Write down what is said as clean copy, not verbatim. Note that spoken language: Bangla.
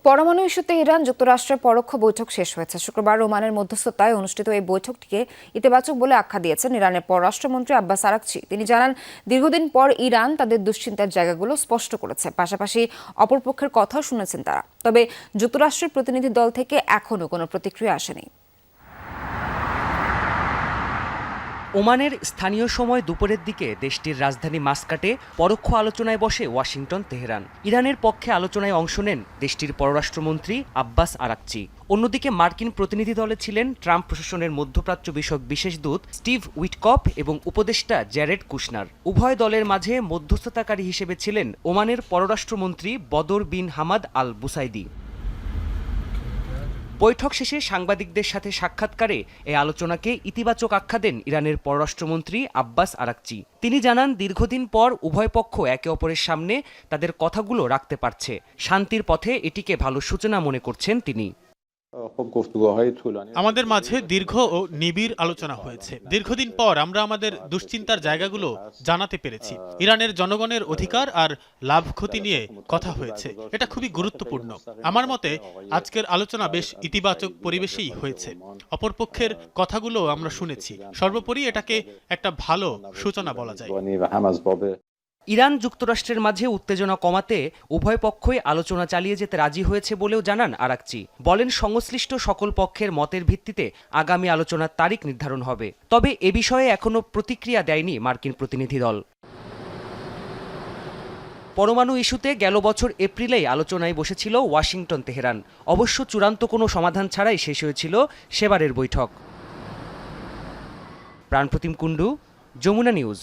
পরমাণু ইস্যুতে ইরান যুক্তরাষ্ট্রের পরোক্ষ বৈঠক শেষ হয়েছে। শুক্রবার ওমানের মধ্যস্থতায় অনুষ্ঠিত এই বৈঠকটিকে ইতিবাচক বলে আখ্যা দিয়েছেন ইরানের পররাষ্ট্রমন্ত্রী আব্বাস আরাকচি। তিনি জানান, দীর্ঘদিন পর ইরান তাদের দুশ্চিন্তার জায়গাগুলো স্পষ্ট করেছে, পাশাপাশি অপরপক্ষের কথাও শুনেছেন তারা। তবে যুক্তরাষ্ট্রের প্রতিনিধি দল থেকে এখনও কোনো প্রতিক্রিয়া আসেনি। ওমানের স্থানীয় সময় দুপুরের দিকে দেশটির রাজধানী মাস্কাটে পরোক্ষ আলোচনায় বসে ওয়াশিংটন তেহরান। ইরানের পক্ষে আলোচনায় অংশ নেন দেশটির পররাষ্ট্রমন্ত্রী আব্বাস আরাকচি। অন্যদিকে মার্কিন প্রতিনিধি দলে ছিলেন ট্রাম্প প্রশাসনের মধ্যপ্রাচ্য বিষয়ক বিশেষ দূত স্টিভ উইটকফ এবং উপদেষ্টা জ্যারেড কুশনার। উভয় দলের মাঝে মধ্যস্থতাকারী হিসেবে ছিলেন ওমানের পররাষ্ট্রমন্ত্রী বদর বিন হামাদ আল বুসাইদি। বৈঠক শেষে সাংবাদিকদের সাথে সাক্ষাৎকারে এই আলোচনাকে ইতিবাচক আখ্যা দেন ইরানের পররাষ্ট্রমন্ত্রী আব্বাস আরাকচি। তিনি জানান, দীর্ঘদিন পর উভয় পক্ষ একে অপরের সামনে তাদের কথাগুলো রাখতে পারছে। শান্তির পথে এটিকে ভালো সূচনা মনে করছেন তিনি। আমাদের মাঝে দীর্ঘ ও নিবিড় আলোচনা হয়েছে। দীর্ঘদিন পর আমরা আমাদের দুশ্চিন্তার জায়গাগুলো জানাতে পেরেছি। ইরানের জনগণের অধিকার আর লাভ ক্ষতি নিয়ে কথা হয়েছে। এটা খুবই গুরুত্বপূর্ণ। আমার মতে আজকের আলোচনা বেশ ইতিবাচক পরিবেশেই হয়েছে। অপরপক্ষের কথাগুলো আমরা শুনেছি। সর্বোপরি এটাকে একটা ভালো সূচনা বলা যায়। ইরান যুক্তরাষ্ট্রের মাঝে উত্তেজনা কমাতে উভয় পক্ষই আলোচনা চালিয়ে যেতে রাজি হয়েছে বলেও জানান আরাকচি। বলেন, সংশ্লিষ্ট সকল পক্ষের মতের ভিত্তিতে আগামী আলোচনার তারিখ নির্ধারণ হবে। তবে এ বিষয়ে এখনও প্রতিক্রিয়া দেয়নি মার্কিন প্রতিনিধি দল। পরমাণু ইস্যুতে গেল বছর এপ্রিলেই আলোচনায় বসেছিল ওয়াশিংটন তেহরান। অবশ্য চূড়ান্ত কোনো সমাধান ছাড়াই শেষ হয়েছিল সেবারের বৈঠক। প্রাণপ্রতিম কুণ্ডু, যমুনা নিউজ।